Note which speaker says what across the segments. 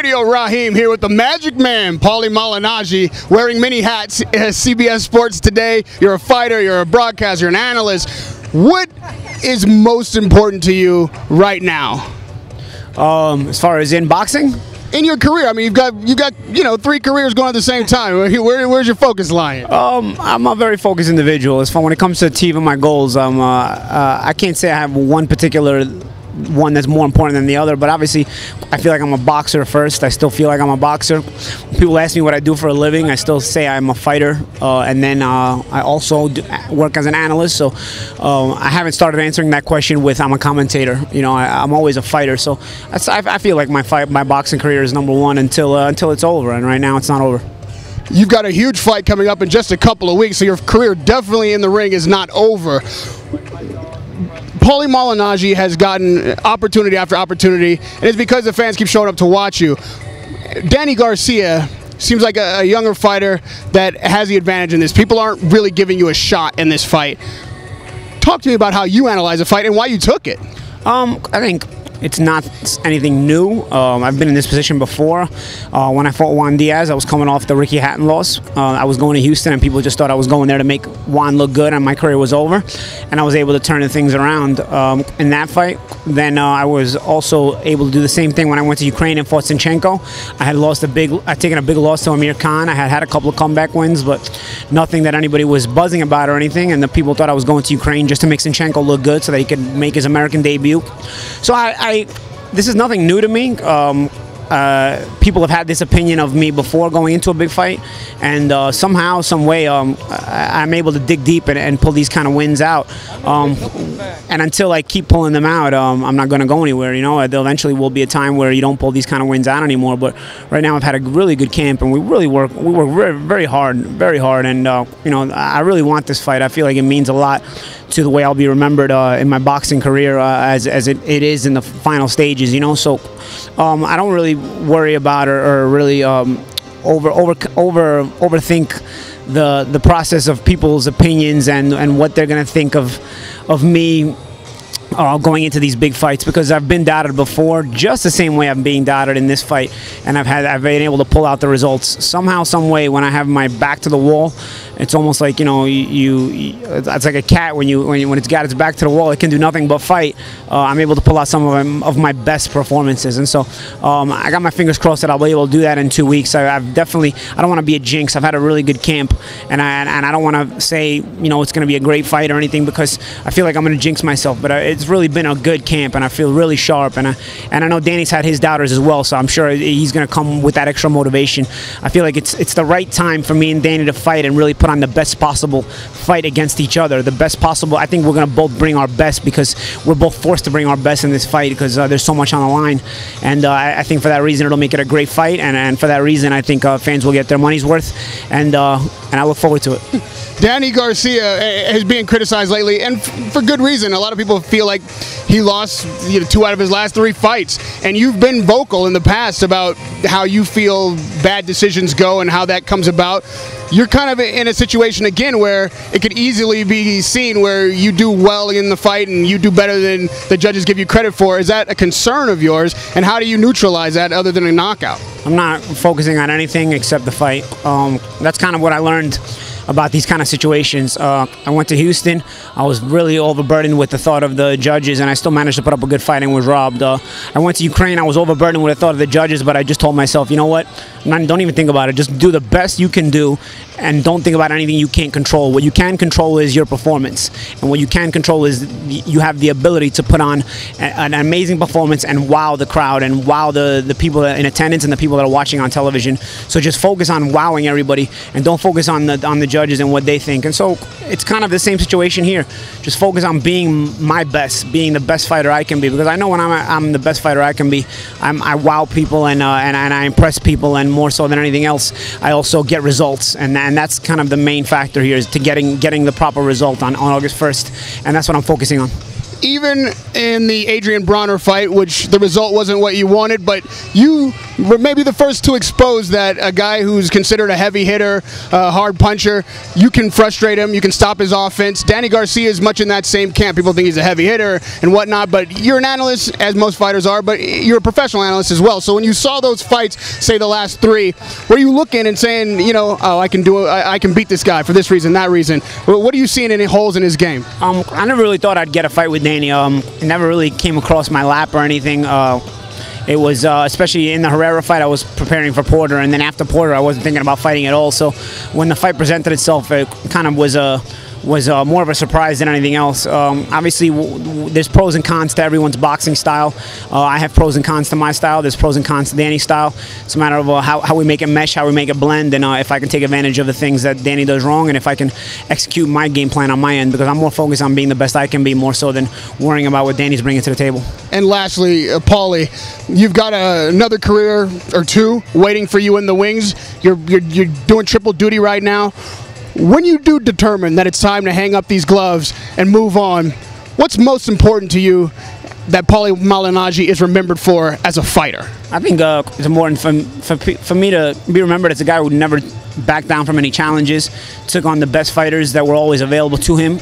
Speaker 1: Radio Raheem here with the Magic Man, Paulie Malignaggi, wearing many hats at CBS Sports Today. You're a fighter, you're a broadcaster, you're an analyst. What is most important to you right now?
Speaker 2: As far as in boxing?
Speaker 1: In your career, I mean, you've got 3 careers going at the same time. Where's your focus lying?
Speaker 2: I'm a very focused individual. As far when it comes to achieving my goals, I can't say I have one particular one that's more important than the other, but obviously I feel like I'm a boxer first. I still feel like I'm a boxer. When people ask me what I do for a living, I still say I'm a fighter, and then I also work as an analyst. So I haven't started answering that question with I'm a commentator. You know, I'm always a fighter. So I feel like my boxing career is @1 until it's over, and right now it's not over.
Speaker 1: You've got a huge fight coming up in just a couple of weeks, so your career definitely in the ring is not over. Paulie Malignaggi has gotten opportunity after opportunity, and it's because the fans keep showing up to watch you. Danny Garcia seems like a younger fighter that has the advantage in this. People aren't really giving you a shot in this fight. Talk to me about how you analyze a fight and why you took it.
Speaker 2: I think it's not anything new. I've been in this position before. When I fought Juan Diaz, I was coming off the Ricky Hatton loss. I was going to Houston, and people just thought I was going there to make Juan look good, and my career was over. And I was able to turn things around in that fight. Then I was also able to do the same thing when I went to Ukraine and fought Sinchenko. I'd taken a big loss to Amir Khan. I had a couple of comeback wins, but nothing that anybody was buzzing about or anything. And the people thought I was going to Ukraine just to make Sinchenko look good so that he could make his American debut. So this is nothing new to me. People have had this opinion of me before going into a big fight, and somehow, some way, I'm able to dig deep and pull these kind of wins out. And until I keep pulling them out, I'm not going to go anywhere. You know, there eventually will be a time where you don't pull these kind of wins out anymore. But right now, I've had a really good camp, and we work very, very hard, and you know, I really want this fight. I feel like it means a lot to the way I'll be remembered in my boxing career as it is in the final stages, you know. So I don't really worry about or really overthink the process of people's opinions and what they're gonna think of me going into these big fights, because I've been doubted before, just the same way I'm being doubted in this fight, and I've been able to pull out the results somehow, some way. When I have my back to the wall, it's almost like, you know, it's like a cat when it's got its back to the wall, it can do nothing but fight. I'm able to pull out some of my best performances, and so I got my fingers crossed that I'll be able to do that in 2 weeks. I don't want to be a jinx. I've had a really good camp, and I don't want to say, you know, it's going to be a great fight or anything, because I feel like I'm going to jinx myself. But it's really been a good camp, and I feel really sharp, and I know Danny's had his doubters as well, so I'm sure he's going to come with that extra motivation. I feel like it's the right time for me and Danny to fight and really put on the best possible fight against each other. The best possible. I think we're going to both bring our best, because we're both forced to bring our best in this fight, because there's so much on the line. And I think for that reason it'll make it a great fight, and for that reason I think fans will get their money's worth, and I look forward to it.
Speaker 1: Danny Garcia is being criticized lately, and for good reason. A lot of people feel like he lost 2 out of his last 3 fights, and you've been vocal in the past about how you feel bad decisions go and how that comes about. You're kind of in a situation again where it could easily be seen where you do well in the fight and you do better than the judges give you credit for. Is that a concern of yours, and how do you neutralize that other than a knockout?
Speaker 2: I'm not focusing on anything except the fight. That's kind of what I learned about these kind of situations. I went to Houston. I was really overburdened with the thought of the judges, and I still managed to put up a good fight and was robbed. I went to Ukraine. I was overburdened with the thought of the judges, but I just told myself, you know what? Don't even think about it. Just do the best you can do, and don't think about anything you can't control. What you can control is your performance, and what you can control is you have the ability to put on an amazing performance and wow the crowd and wow the people in attendance and the people that are watching on television. So just focus on wowing everybody, and don't focus on the judges and what they think. And so it's kind of the same situation here. Just focus on being my best, being the best fighter I can be, because I know when I'm the best fighter I can be, I wow people and I impress people, and more so than anything else, I also get results, and that's kind of the main factor here, is to getting the proper result on August 1st, and that's what I'm focusing on.
Speaker 1: even in the Adrian Bronner fight, which the result wasn't what you wanted, but you were maybe the first to expose that a guy who's considered a heavy hitter, a hard puncher, you can frustrate him, you can stop his offense. Danny Garcia is much in that same camp. People think he's a heavy hitter and whatnot, but you're an analyst, as most fighters are, but you're a professional analyst as well. So when you saw those fights, say the last 3, were you looking and saying, you know, oh, I can beat this guy for this reason, that reason? What are you seeing any holes in his game?
Speaker 2: I never really thought I'd get a fight with Danny. It never really came across my lap or anything. It was, especially in the Herrera fight, I was preparing for Porter, and then after Porter, I wasn't thinking about fighting at all. So when the fight presented itself, it kind of was more of a surprise than anything else. Obviously, there's pros and cons to everyone's boxing style. I have pros and cons to my style. There's pros and cons to Danny's style. It's a matter of how we make it mesh, how we make it blend, and if I can take advantage of the things that Danny does wrong, and if I can execute my game plan on my end, because I'm more focused on being the best I can be, more so than worrying about what Danny's bringing to the table.
Speaker 1: And lastly, Paulie, you've got another career or 2 waiting for you in the wings. You're doing triple duty right now. When you do determine that it's time to hang up these gloves and move on, what's most important to you that Paulie Malignaggi is remembered for as a fighter?
Speaker 2: I think it's important for me to be remembered as a guy who never backed down from any challenges, took on the best fighters that were always available to him.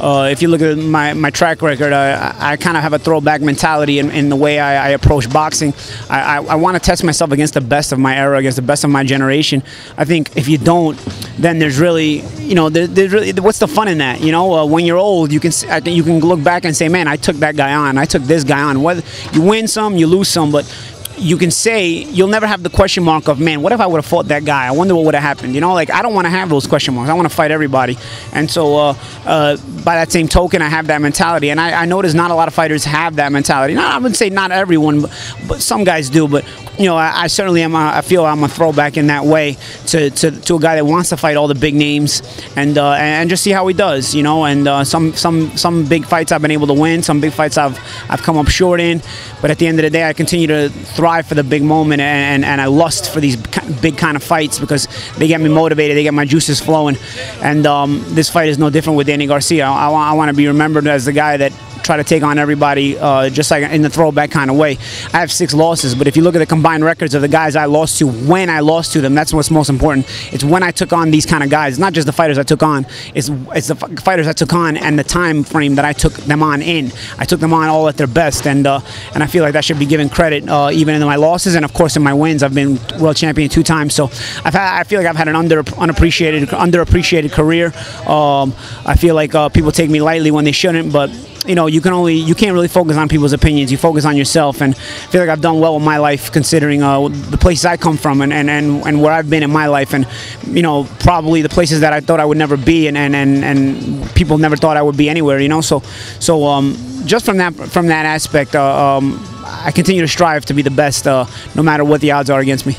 Speaker 2: If you look at my track record, I kind of have a throwback mentality in the way I approach boxing. I want to test myself against the best of my era, against the best of my generation. I think if you don't, then there's really, you know, there's really, what's the fun in that? You know, when you're old, I think you can look back and say, man, I took that guy on, I took this guy on. Whether you win some, you lose some, but you can say, you'll never have the question mark of, man, what if I would have fought that guy? I wonder what would have happened. You know, like, I don't want to have those question marks. I want to fight everybody. And so by that same token, I have that mentality. And I notice not a lot of fighters have that mentality. I wouldn't say not everyone, but some guys do. But, you know, I certainly am. I feel I'm a throwback in that way to a guy that wants to fight all the big names and just see how he does, you know. And some big fights I've been able to win. Some big fights I've come up short in. But at the end of the day, I continue to thrive for the big moment, and I lust for these big kind of fights because they get me motivated, they get my juices flowing. And this fight is no different with Danny Garcia. I want to be remembered as the guy that try to take on everybody just like in the throwback kind of way. I have 6 losses, but if you look at the combined records of the guys I lost to, when I lost to them, that's what's most important. It's when I took on these kind of guys. It's not just the fighters I took on, it's the fighters I took on and the time frame that I took them on in. I took them on all at their best, and I feel like that should be given credit even in my losses, and of course in my wins. I've been world champion 2 times, so I feel like I've had an underappreciated career. I feel like people take me lightly when they shouldn't, but you know, you can't really focus on people's opinions. You focus on yourself, and I feel like I've done well with my life considering the places I come from and where I've been in my life, and you know, probably the places that I thought I would never be, and people never thought I would be anywhere. You know, so just from that aspect, I continue to strive to be the best, no matter what the odds are against me.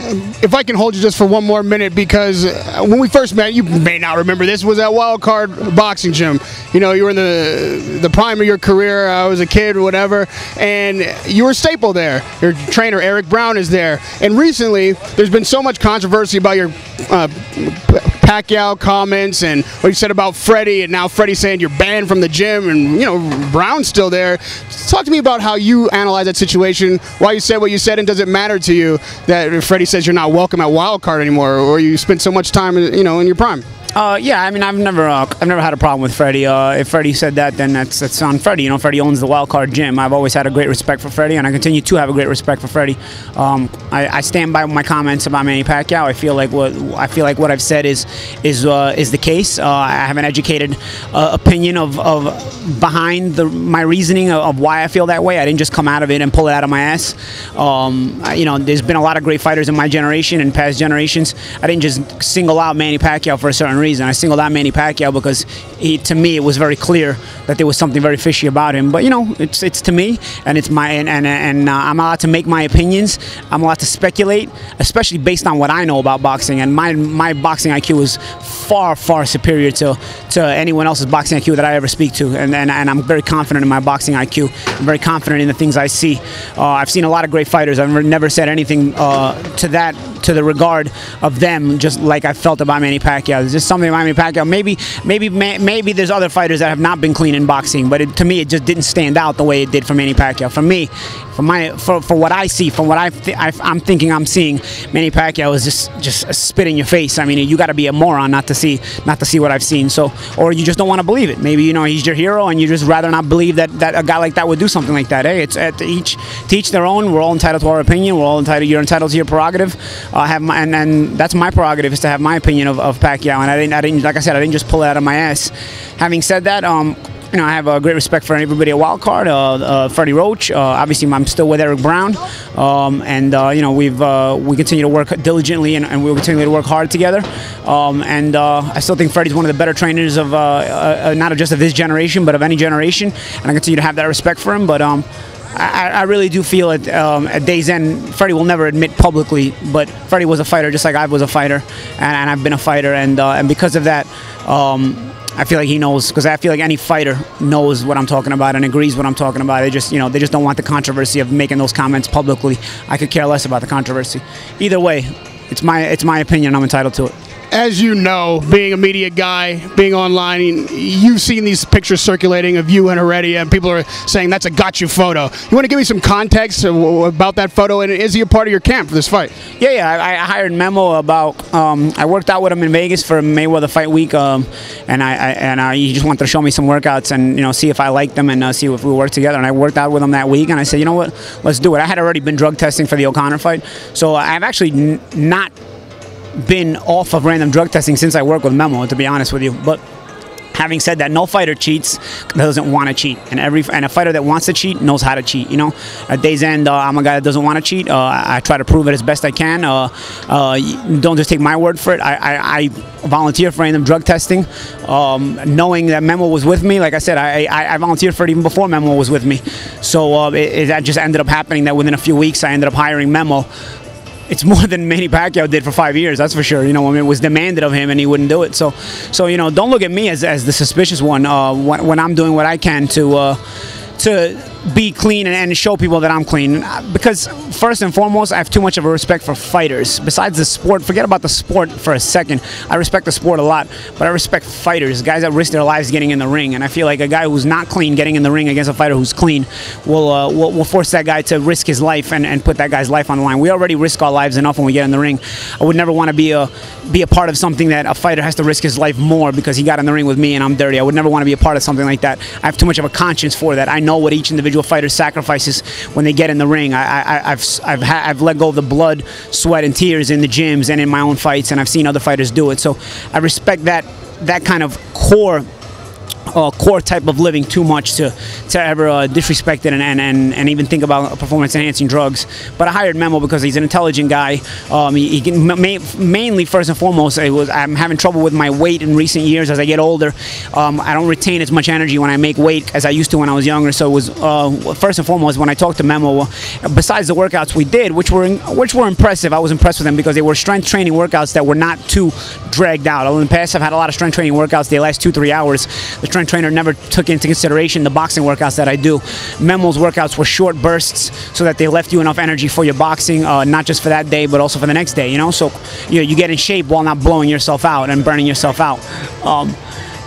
Speaker 1: If I can hold you just for one more minute, because when we first met, you may not remember this, was at Wild Card Boxing Gym. You know, you were in the prime of your career. I was a kid or whatever, and you were a staple there. Your trainer, Eric Brown, is there. And recently, there's been so much controversy about your Pacquiao comments and what you said about Freddie, and now Freddie saying you're banned from the gym, and you know, Brown's still there. Talk to me about how you analyze that situation, why you said what you said, and does it matter to you that Freddie says you're not welcome at Wild Card anymore, or you spent so much time, you know, in your prime?
Speaker 2: Yeah, I mean, I've never had a problem with Freddie. If Freddie said that, then that's on Freddie. You know, Freddie owns the Wild Card Gym. I've always had a great respect for Freddie, and I continue to have a great respect for Freddie. I stand by my comments about Manny Pacquiao. I feel like what I've said is the case. I have an educated opinion of behind my reasoning of why I feel that way. I didn't just come out of it and pull it out of my ass. You know, there's been a lot of great fighters in my generation and past generations. I didn't just single out Manny Pacquiao for a certain reason. I singled out Manny Pacquiao because to me it was very clear that there was something very fishy about him. But you know, it's to me, and it's my and I'm allowed to make my opinions. I'm allowed to speculate, especially based on what I know about boxing. And my boxing IQ is far superior to anyone else's boxing IQ that I ever speak to. And I'm very confident in my boxing IQ. I'm very confident in the things I see. I've seen a lot of great fighters. I've never said anything to the regard of them, just like I felt about Manny Pacquiao. There's just something Manny Pacquiao. Maybe there's other fighters that have not been clean in boxing, but to me, it just didn't stand out the way it did for Manny Pacquiao. For me, for what I see, from what I'm thinking I'm seeing, Manny Pacquiao is just a spit in your face. I mean, you got to be a moron not to see what I've seen. So, or you just don't want to believe it. Maybe he's your hero, and you just rather not believe that a guy like that would do something like that. Hey, it's to each their own. We're all entitled to our opinion. We're all entitled. You're entitled to your prerogative. And that's my prerogative, is to have my opinion of Pacquiao. And I didn't, like I said, I didn't just pull it out of my ass. Having said that, I have a great respect for everybody at Wild Card, Freddie Roach. Obviously, I'm still with Eric Brown, we continue to work diligently, and we'll continue to work hard together. I still think Freddie's one of the better trainers of not just of this generation, but of any generation, and I continue to have that respect for him. But I really do feel at day's end, Freddie will never admit publicly, but Freddie was a fighter just like I was a fighter, and I've been a fighter, and because of that, I feel like he knows, because I feel like any fighter knows what I'm talking about and agrees what I'm talking about. They just don't want the controversy of making those comments publicly. I could care less about the controversy. Either way, it's my opinion. I'm entitled to it.
Speaker 1: As you know, being a media guy, being online, you've seen these pictures circulating of you and Heredia, and people are saying that's a got you photo. You want to give me some context about that photo, and is he a part of your camp for this fight?
Speaker 2: Yeah. I hired Memo about. I worked out with him in Vegas for Mayweather Fight Week, and he just wanted to show me some workouts and see if I liked them and see if we work together. And I worked out with him that week, and I said, you know what, let's do it. I had already been drug testing for the O'Connor fight, so I've actually not been off of random drug testing since I worked with Memo, to be honest with you. But having said that, no fighter cheats that doesn't want to cheat, and a fighter that wants to cheat knows how to cheat. At day's end, I'm a guy that doesn't want to cheat. I try to prove it as best I can. Don't just take my word for it. I volunteer for random drug testing, knowing that Memo was with me. Like I said, I volunteered for it even before Memo was with me. So that just ended up happening that within a few weeks I ended up hiring Memo. It's more than Manny Pacquiao did for 5 years, that's for sure. It was demanded of him, and he wouldn't do it. So don't look at me as the suspicious one when I'm doing what I can to be clean and show people that I'm clean. Because first and foremost, I have too much of a respect for fighters. Besides the sport, forget about the sport for a second. I respect the sport a lot, but I respect fighters, guys that risk their lives getting in the ring. And I feel like a guy who's not clean getting in the ring against a fighter who's clean will force that guy to risk his life and put that guy's life on the line. We already risk our lives enough when we get in the ring. I would never want to be a part of something that a fighter has to risk his life more because he got in the ring with me and I'm dirty. I would never want to be a part of something like that. I have too much of a conscience for that. I know what each individual fighter sacrifices when they get in the ring. I've let go of the blood, sweat, and tears in the gyms and in my own fights, and I've seen other fighters do it. So I respect that kind of core type of living too much to ever disrespect it and even think about performance-enhancing drugs. But I hired Memo because he's an intelligent guy. He can mainly, first and foremost, I'm having trouble with my weight in recent years as I get older. I don't retain as much energy when I make weight as I used to when I was younger. So it was first and foremost when I talked to Memo. Besides the workouts we did, which were impressive, I was impressed with them because they were strength training workouts that were not too dragged out. In the past, I've had a lot of strength training workouts. They last 2-3 hours. The strength trainer never took into consideration the boxing workouts that I do. Memo's workouts were short bursts so that they left you enough energy for your boxing, not just for that day, but also for the next day. So you get in shape while not blowing yourself out and burning yourself out.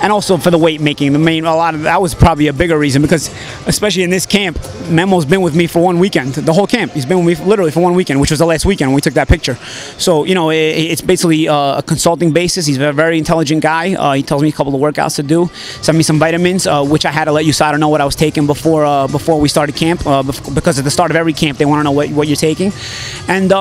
Speaker 2: And also for the weight making, a lot of that was probably a bigger reason because, especially in this camp, Memo's been with me for one weekend, the whole camp. He's been with me literally for one weekend, which was the last weekend when we took that picture. So it's basically a consulting basis. He's a very intelligent guy. He tells me a couple of workouts to do, send me some vitamins, which I had to let you so I don't know what I was taking before we started camp, because at the start of every camp they want to know what you're taking, and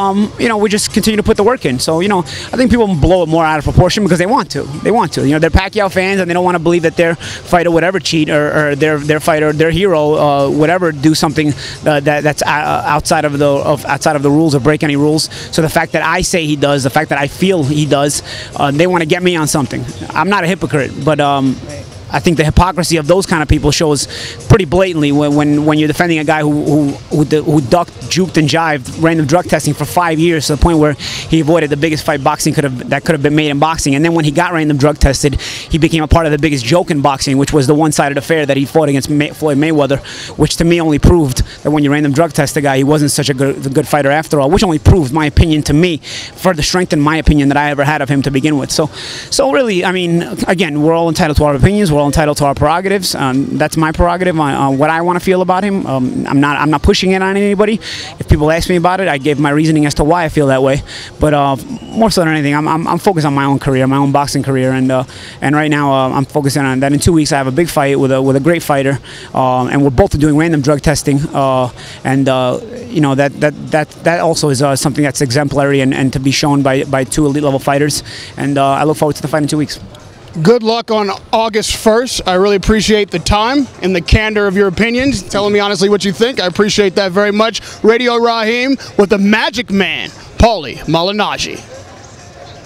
Speaker 2: we just continue to put the work in. So I think people blow it more out of proportion because they want to. They're Pacquiao fans and they don't want to believe that their fighter would ever cheat or their fighter, their hero, would ever do something that's outside of the rules or break any rules. So the fact that I say he does, the fact that I feel he does, they want to get me on something. I'm not a hypocrite, but I think the hypocrisy of those kind of people shows pretty blatantly when you're defending a guy who ducked, juked, and jived random drug testing for 5 years to the point where he avoided the biggest fight boxing could have been made in boxing. And then when he got random drug tested, he became a part of the biggest joke in boxing, which was the one-sided affair that he fought against Floyd Mayweather, which to me only proved that when you random drug test a guy, he wasn't such a good fighter after all, which only proved my opinion to me, further strengthened my opinion that I ever had of him to begin with. So really, I mean, again, we're all entitled to our opinions. We're all entitled to our prerogatives. That's my prerogative on what I want to feel about him. I'm not pushing it on anybody. If people ask me about it, I gave my reasoning as to why I feel that way. But more so than anything, I'm focused on my own career, my own boxing career, and right now I'm focusing on that. In 2 weeks, I have a big fight with a great fighter, and we're both doing random drug testing, and you know that also is something that's exemplary and to be shown by two elite level fighters. And I look forward to the fight in 2 weeks.
Speaker 1: Good luck on August 1st. I really appreciate the time and the candor of your opinions, telling me honestly what you think. I appreciate that very much. Radio Raheem with the Magic Man, Paulie Malignaggi.